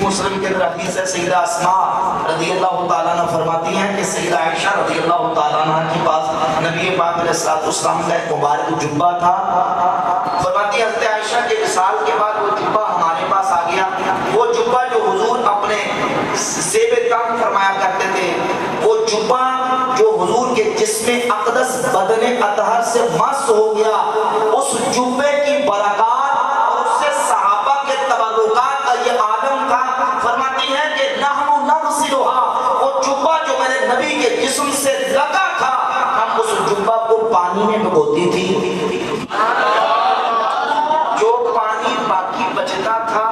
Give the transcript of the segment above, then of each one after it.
مسلم کے اندر حدیث ہے، سیدہ اسماء رضی اللہ تعالیٰ عنہ فرماتی ہیں کہ سیدہ عائشہ رضی اللہ تعالیٰ عنہ کے پاس نبی پاک علیہ السلام کا ایک مبارک جبہ تھا. فرماتی ہے حضرت عائشہ کے وصال کے بعد وہ جبہ ہمارے پاس آ گیا. وہ جبہ جو حضور اپنے زیب تن فرمایا کرتے تھے، وہ جبہ جو حضور کے جسم اقدس بدن اطہر سے مس ہو گیا، اس جبے کی برکات اور اس سے صحابہ کے تبرکات کا یہ عالم تھا. فرماتی ہے کہ نحن نغسلھا، وہ جبہ جو میں نے نبی کے جسم سے لگا تھا، ہم اس جبہ کو پانی میں ڈبوتی تھی. جو پانی باقی بچتا تھا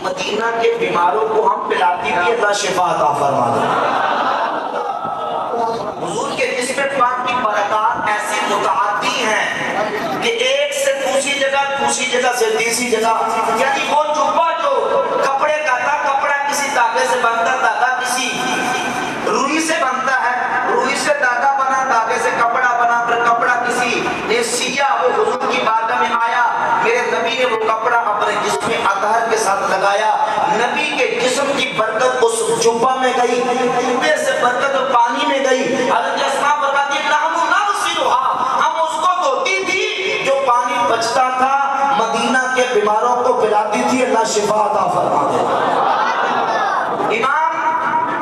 مدینہ کے بیماروں کو ہم پلاتی تھی. اللہ شفا عطا فرما دے. حضور کے جسم پاک کی برکات ایسی متعدی ہیں کہ ایک سے دوسری جگہ سے تیسری جگہ، یعنی وہ جبہ جو کپڑے کا تھا، کپڑا کسی دھاگے سے بنتا، دھاگا کسی روئی سے بنتا ہے، روئی سے دھاگا بنا، دھاگے سے کپڑا بنا، پھر کپڑا کسی نے سیا، وہ حضور کی بارگاہ میں آیا. میرے نبی نے وہ کپڑا اپنے جسم اطہر کے ساتھ لگایا. نبی کے جسم کی برکت اس جبہ میں گئی، جبے سے برکت پانی میں گئی. حضرت اسماء فرماتی ہیں نحن نغسلھا، ہم اس کو دھوتی تھی، جو پانی بچتا تھا مدینہ کے بیماروں کو پلاتی تھی. اللہ شفا عطا فرما دے. امام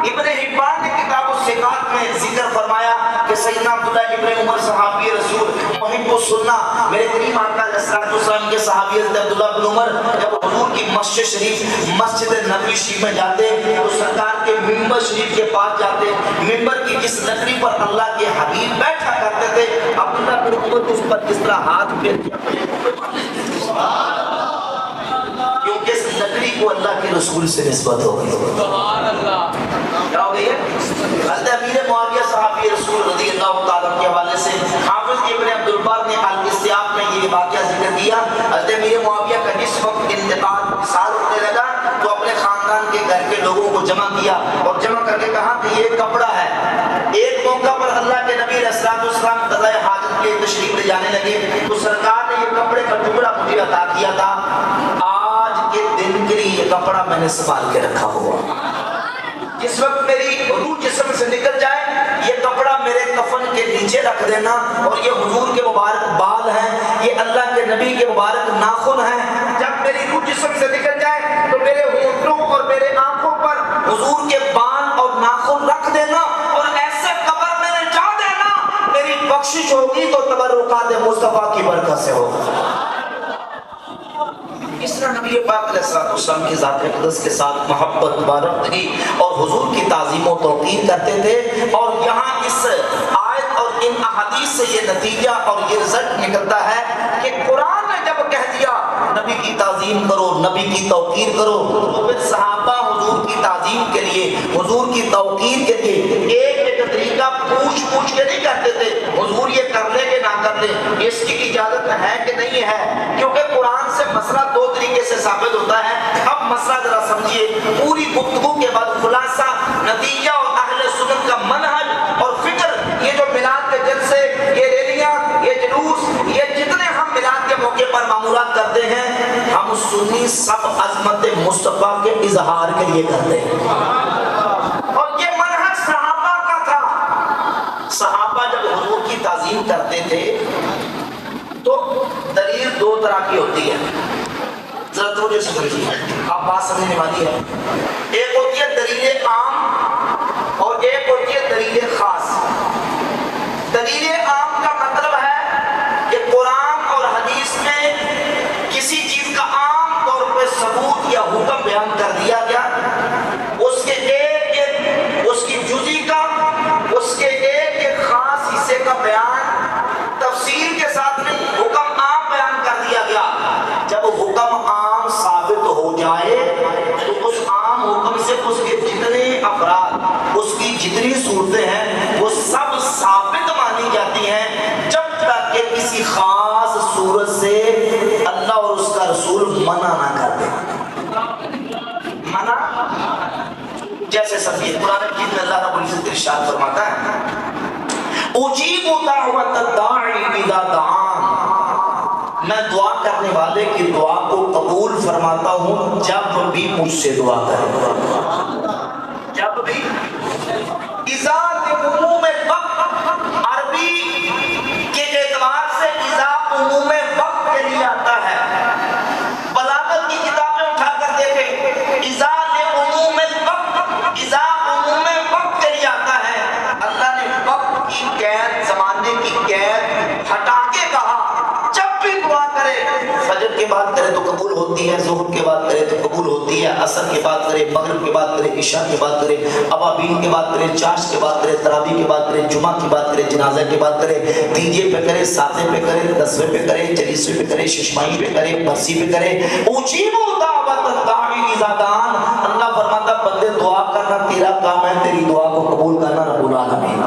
ابن حبان نے کتاب الثقات میں ذکر فرمایا کہ سیدنا عبداللہ ابن عمر صحابی رسول محب السنہ، میرے کریم آقا علیہ السلام کے صحابی حضرت عبداللہ بن عمر جب حضور کی مسجد شریف مسجد نبوی شریف میں جاتے تو سرکار کے ممبر شریف کے پاس جاتے. ممبر کی جس لکڑی پر اللہ کے حبیب بیٹھا کرتے تھے، عبداللہ بن عمر اس پر کس طرح ہاتھ پھیر دیا، کیونکہ اس لکڑی کو اللہ کے رسول سے نسبت ہو گئی. سبحان اللہ. کیا ہو گئی ہے؟ حضرت امیر معاویہ صحابی رسول رضی اللہ تعالیٰ کے حوالے سے حافظ ابن عبد البر نے الاستیاب میں یہ واقعہ ذکر کیا. حضرت امیر معاویہ کا جس وقت انتقال وصال ہونے لگا تو اپنے خاندان کے گھر کے لوگوں کو جمع کیا اور جمع کر کے کہا کہ یہ کپڑا ہے. ایک موقع پر اللہ کے نبی علیہ السلام قضاء حاجت کے تشریف لے جانے لگے تو سرکار نے یہ کپڑے کا ٹکڑا مجھے عطا کیا تھا، آج کے دن کے لیے یہ کپڑا میں نے سنبھال کے رکھا ہوا. جس وقت میری روح جسم سے نکل جائے یہ کپڑا میرے کفن کے نیچے رکھ دینا. اور یہ حضور کے مبارک بال ہیں، یہ اللہ کے نبی کے مبارک ناخن ہیں. جب میری روح جسم سے نکل جائے تو میرے ہونٹوں اور میرے آنکھوں پر حضور کے بال اور ناخن رکھ دینا اور ایسے قبر میں نے جا دینا. میری بخشش ہوگی تو تبرکات مصطفیٰ کی برکت سے ہوگا. اس طرح نبی پاک علیہ السلام کی ذات اقدس کے ساتھ محبت بارکتی اور حضور کی تعظیم و توقیر کرتے تھے. اور یہاں اس آیت اور ان احادیث سے یہ نتیجہ اور یہ رزلٹ نکلتا ہے کہ قرآن نے جب کہہ دیا نبی کی تعظیم کرو، نبی کی توقیر کرو، تو پھر صحابہ حضور کی تعظیم کے لیے، حضور کی توقیر کے لیے ایک طریقہ پوچھ کے نہیں کرتے تھے حضور یہ کر لے کہ نہ کر لے، اس کی اجازت ہے کہ نہیں ہے. کیونکہ قرآن سے مسئلہ دو طریقے سے ثابت ہوتا ہے. اب مسئلہ ذرا سمجھیے، پوری گفتگو کے بعد خلاصہ نتیجہ اور اہل سنت کا منہج اور فکر، یہ جو میلاد کے جلسے، یہ ریلیاں، یہ جلوس، یہ جتنے ہم میلاد کے موقع پر معمولات کرتے ہیں، ہم سنی سب عظمت مصطفیٰ کے اظہار کے لیے کرتے ہیں. اور یہ منہج صحابہ کا تھا. صحابہ جب حضور کی تعظیم کرتے تھے تو دلیل دو طرح کی ہوتی ہے. ذرا توجہ سے سمجھیے، آپ بات سمجھنے والی ہے. ایک ہوتی ہے دلیل عام اور ایک ہوتی ہے دلیل خاص. دلیل عام کا مطلب ہے کہ قرآن اور حدیث میں کسی چیز کا عام طور پہ ثبوت یا حکم بیان کر دیا گیا، اس کے ایک اس کی جزئی کا، اس کے ایک خاص حصے کا بیان تفصیل کے ساتھ نہیں، حکم عام بیان کر دیا گیا. جب حکم عام ثابت ہو جائے تو اس عام حکم سے اس کے جتنے افراد، اس کی جتنی صورتیں ہیں وہ سب ثابت مانی جاتی ہیں، جب تک کہ کسی خاص صورت سے اللہ اور اس کا رسول منع نہ کر دے. منع جیسے سمجھیے قرآن مجید میں اللہ رب العزت ارشاد فرماتا ہے اجیب دعوت الداعی اذا دعان. میں دعا کرنے والے کی دعا کو قبول فرماتا ہوں جب بھی مجھ سے دعا کرے، جب بھی اذا عموم وقت، عربی کے اعتبار سے اذا عموم وقت کے لیے آتا ہے۔ بلاغت کی کتابیں اٹھا کر دیکھیں، اذا عموم الوقت، اذا عموم وقت کے لیے آتا ہے۔ اللہ نے وقت کی قید، زمانے کی قید ہٹا کے کہا جب بھی دعا کرے، فجر کے بعد کرے تو قبول ہوتی ہے، ظہر کے بعد کرے تو قبول ہوتی ہے، عصر کے بعد کرے، مغرب کے بعد کرے، عشاء کے بعد کرے، ابابیل کے بعد کرے، چاش کے بعد کرے، تراویح کے بعد کرے، جمعہ کی بات کرے، جنازہ کے بعد کرے، تیجے پہ کرے، ساتویں پہ کرے، 10ویں پہ کرے، 40ویں پہ کرے، ششمائی پہ کرے، برسی پہ کرے۔ اجیب دعوت الداعی اذا دعان، اللہ فرماتا بندے دعا کرنا تیرا کام ہے، تیری دعا کو قبول کرنا رب العالمین۔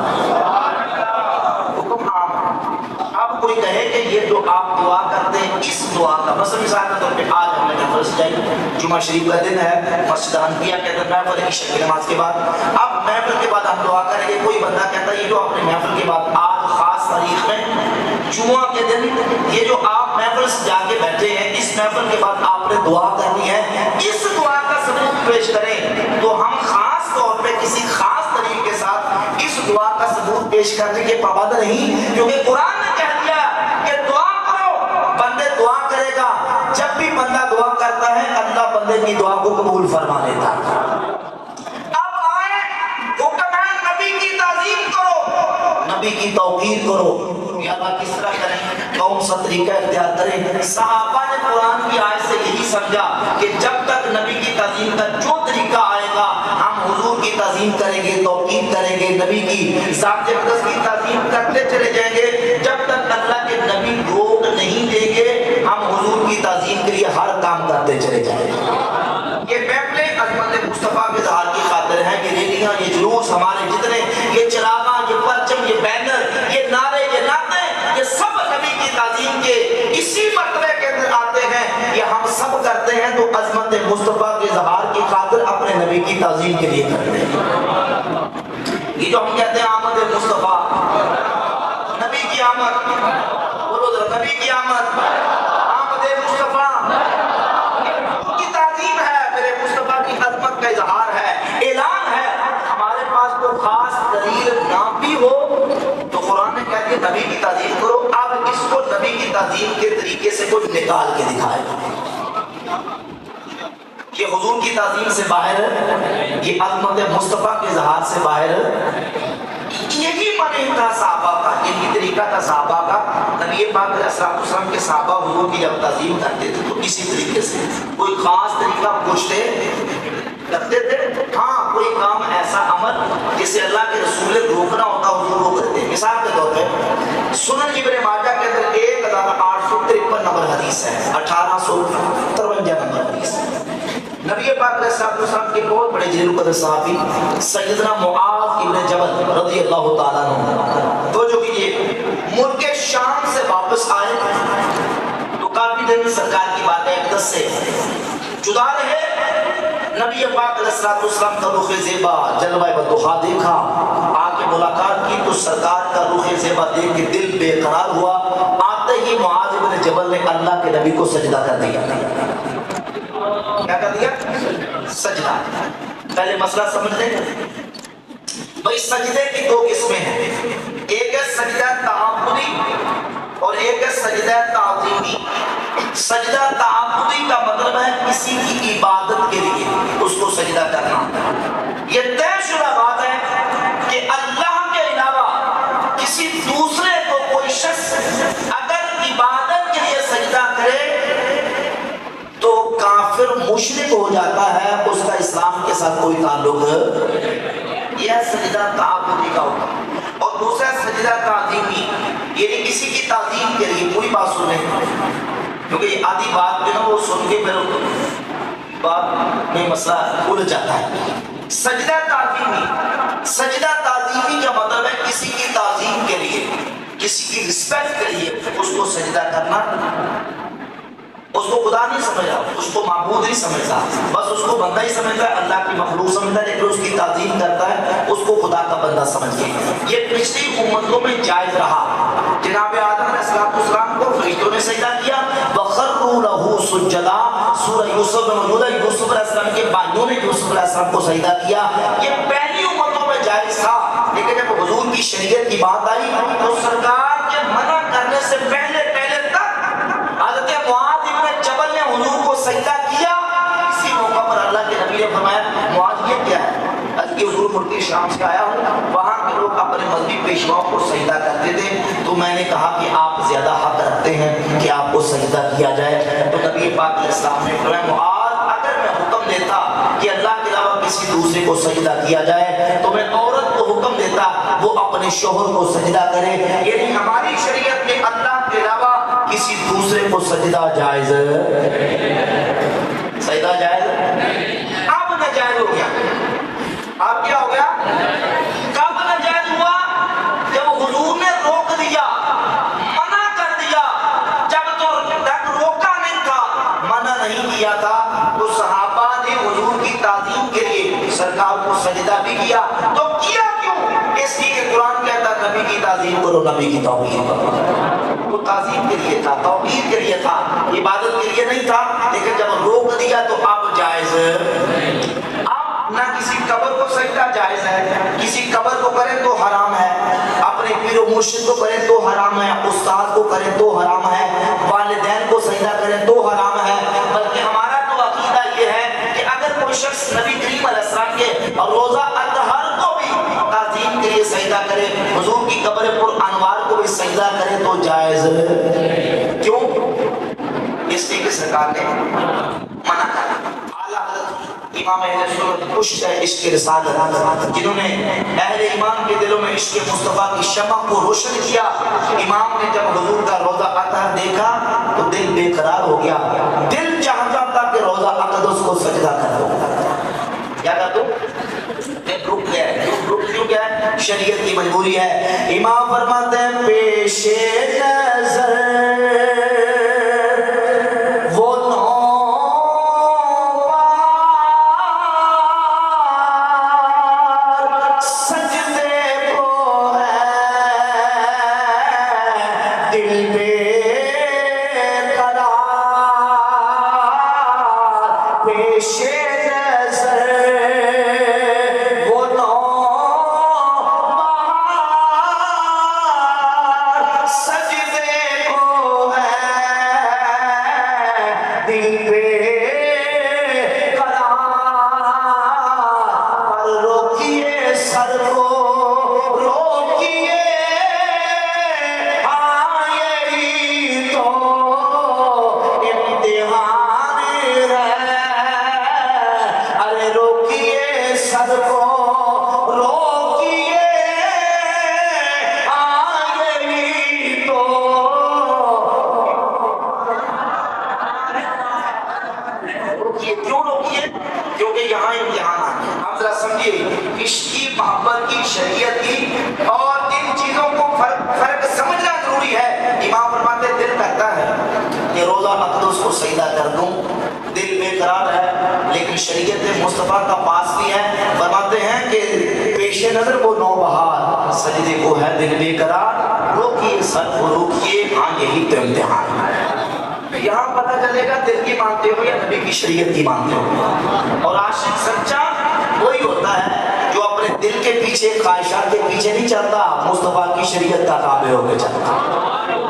اب کوئی کہے کہ یہ جو آپ دعا کرتے ہیں اس دعا کا مثال کے طور پہ آج ہم نے محفل سجائی، جمعہ شریف کا دن ہے، مسجد حنفیہ کے اندر محفل عشاء کی نماز کے بعد، اب محفل کے بعد ہم دعا کریں گے۔ کوئی بندہ کہتا ہے یہ جو آپ نے محفل کے بعد آج خاص تاریخ میں جمعہ کے دن یہ جو آپ محفل سجا کے بیٹھے ہیں، اس محفل کے بعد آپ نے دعا کرنی ہے، اس دعا کا ثبوت پیش کریں، تو ہم خاص طور پہ کسی خاص طریقے کے ساتھ اس دعا کا ثبوت پیش کرنے کے پابند نہیں، کیونکہ قرآن نے کہہ دیا کہ دعا کرو، بندے دعا کرے گا۔ جب بھی بندہ دعا کرتا ہے اللہ بندے کی دعا کو قبول فرما لیتا ہے۔ اب آئے حکم ہے نبی کی تعظیم کرو، نبی کی توقیر کرو، یا اللہ کس طرح کریں، کون سا طریقہ اختیار کریں۔ صحابہ نے قرآن کی آیت سے یہی سمجھا کہ جب تک نبی کی تعظیم کا جو طریقہ آئے گا ہم حضور کی تعظیم کریں گے، توقیر کریں گے، نبی کی ذات اقدس کی تعظیم کرتے چلے جائیں گے، جب تک اللہ کے نبی روک نہیں دیں گے ہم حضور کی تعظیم کے لیے ہر کام کرتے چلے جائیں گے۔ یہ محفلیں عظمت مصطفیٰ کے اظہار کی خاطر ہیں، یہ ریلیاں، یہ جلوس، ہمارے جتنے یہ چراغاں، یہ پرچم، یہ بینر، یہ نعرے، یہ نعتیں، یہ سب نبی کی تعظیم کے اسی مرتبے کے اندر آتے ہیں۔ یہ ہم سب کرتے ہیں تو عظمت مصطفیٰ کے اظہار کی خاطر اپنے نبی کی تعظیم کے لیے کرتے ہیں۔ یہ جو ہم کہتے ہیں آمد مصطفیٰ، نبی کی آمد، بولو ذرا نبی کی آمد، آمد مصطفیٰ کی تعظیم ہے، میرے مصطفیٰ کی عظمت کا اظہار ہے، اعلان ہے۔ ہمارے پاس کوئی خاص دلیل نہ بھی ہو تو قرآن نے کہہ دیا نبی کی تعظیم کرو۔ اب اس کو نبی کی تعظیم کے طریقے سے کوئی نکال کے دکھائے کہ حضور کی تعظیم سے باہر، یہ عظمت مصطفیٰ کے اظہار سے باہر، یہی منہج تھا صحابہ کا، یہی طریقہ تھا صحابہ کا۔ نبی پاک علیہ السلام کے صحابہ حضور کی جب تعظیم کرتے تھے تو اسی طریقے سے، کوئی خاص طریقہ پوچھتے کرتے تھے۔ ہاں کوئی کام ایسا عمل جسے اللہ کے رسول نے روکنا ہوتا حضور روک دیتے۔ مثال کے طور پہ سنن ابن ماجہ کے اندر 1853 نمبر حدیث ہے، 1853 نمبر حدیث ہے۔ نبی پاک علیہ السلام کے بہت بڑے جلیل القدر صحابی سیدنا معاذ ابن جبل رضی اللہ تعالیٰ عنہ، تو جو کیجئے ملک شام سے واپس آئے تو کافی دن سرکار کی بات اقدس سے جدا رہے۔ نبی پاک علیہ السلام کا رخ زیبا جلوہ بدوحا دیکھا، آ کے ملاقات کی تو سرکار کا رخ زیبا دیکھ کے دل بے قرار ہوا۔ آتے ہی معاذ ابن جبل نے اللہ کے نبی کو سجدہ کر دیا۔ کیا کر دیا؟ سجدہ۔ پہلے مسئلہ سمجھ لیں بھائی، سجدے کی دو قسمیں ہیں، ایک ہے سجدہ تعبدی اور ایک ہے سجدہ تعظیمی۔ سجدہ تعبدی کا مطلب ہے کسی کی عبادت کے لیے اس کو سجدہ کرنا۔ یہ طے شدہ بات ہے کہ اللہ کے علاوہ کسی دوسرے کو کوئی شخص اگر عبادت کے لیے سجدہ کرے تو کافر مشرک ہو جاتا ہے، اس کا اسلام کے ساتھ کوئی تعلق یہ ہے سجدہ تعبدی کا ہوتا۔ اور دوسرا سجدہ تعظیمی، یعنی کسی کی تعظیم کے لیے، پوری بات سنیں کیونکہ یہ آدھی بات جو نا وہ سن کے پھر بات میں مسئلہ الجھ جاتا ہے۔ سجدہ تعظیمی، سجدہ تعظیمی کا مطلب ہے کسی کی تعظیم کے لیے، کسی کی رسپیکٹ کے لیے اس کو سجدہ کرنا۔ اس کو خدا نہیں سمجھا، اس کو معبود نہیں سمجھتا، بس اس کو بندہ ہی سمجھتا ہے، اللہ کی مخلوق سمجھتا ہے، لیکن اس کی تعظیم کرتا ہے اس کو خدا کا بندہ سمجھ کے۔ یہ پچھلی امتوں میں جائز رہا۔ جناب آدم علیہ السلام کو فرشتوں نے سجدہ کیا. وَخَرُّوا لَهُ سُجَّدًا سورہ یوسف میں موجود ہے. یوسف علیہ السلام کے بھائیوں نے یوسف علیہ السلام کو سجدہ کیا. یہ پہلی امتوں میں جائز تھا، لیکن جب حضور کی شریعت کی بات آئی تو سرکار کے منع کرنے سے پہلے تک حضرت معاذ ابن جبل نے حضور کو سجدہ کیا. اسی موقع پر اللہ کے نبی نے فرمایا معاذ یہ کیا ہے؟ کہ حضور ملک شام سے آیا ہوں، وہاں کے لوگ اپنے مذہبی پیشواؤں کو سجدہ کرتے تھے، تو میں نے کہا کہ آپ زیادہ حق رکھتے ہیں کہ آپ کو سجدہ کیا جائے. تو نبی پاک علیہ السلام نے فرمایا معاذ اگر میں حکم دیتا کہ اللہ کے علاوہ کسی دوسرے کو سجدہ کیا جائے تو میں عورت کو حکم دیتا وہ اپنے شوہر کو سجدہ کرے. یعنی ہماری شریعت میں اللہ کے علاوہ کسی دوسرے کو سجدہ جائز، سجدہ جائز. اب ناجائز ہو گیا. اب کیا ہو گیا؟ کب ناجائز ہوا؟ جب حضور نے روک دیا، منع کر دیا. جب تک روکا نہیں تھا، منع نہیں کیا تھا، تو صحابہ نے حضور کی تعظیم کے لیے سرکار کو سجدہ بھی کیا. تو کیا کیوں؟ اس لیے کہ قرآن کہتا نبی کی تعظیم کرو، نبی کی توحید کرو. وہ تعظیم کے لیے تھا، توحید کے لیے تھا، عبادت کے لیے نہیں تھا. لیکن جب روک دیا تو اب جائز. نہ کسی قبر کو سجدہ جائز ہے، کسی قبر کو کریں تو حرام ہے، اپنے پیر و مرشد کو کریں تو حرام ہے، استاد کو کریں تو حرام ہے، والدین کو سجدہ کریں تو حرام ہے. بلکہ ہمارا تو عقیدہ یہ ہے کہ اگر کوئی شخص نبی کریم علیہ السلام کے روزہ اطہر کو بھی تعظیم کے لیے سجدہ کرے، حضور کی قبر پر انوار کو بھی سجدہ کرے تو جائز. کیوں؟ اس لیے کہ سرکار نے منع کر. امام اہل سنت پشت ہے عشق رسالت، جنہوں نے اہل ایمان کے دلوں میں عشق مصطفیٰ کی شمع کو روشن کیا. امام نے جب حضور کا روضہ اطہر دیکھا تو دل بے قرار ہو گیا. دل چاہتا تھا کہ روضہ اقدس کو سجدہ کر دو. کیا کر دو؟ دل رک گیا ہے. کیوں کیا ہے؟ شریعت کی مجبوری ہے. امام فرماتے ہیں پیش نظر شریعت مصطفیٰ کا پاس بھی ہے. فرماتے ہیں کہ پیش نظر وہ نوبہار، سجدے کو ہے دل بے قرار، روکیے سر کو روکیے، ہاں یہی تو امتحان ہے. یہاں پتہ چلے گا دل کی مانتے ہو یا نبی کی شریعت کی مانتے ہو. اور عاشق سچا وہی ہوتا ہے جو اپنے دل کے پیچھے، خواہشات کے پیچھے نہیں چلتا، مصطفیٰ کی شریعت کا تابع ہو کے چلتا.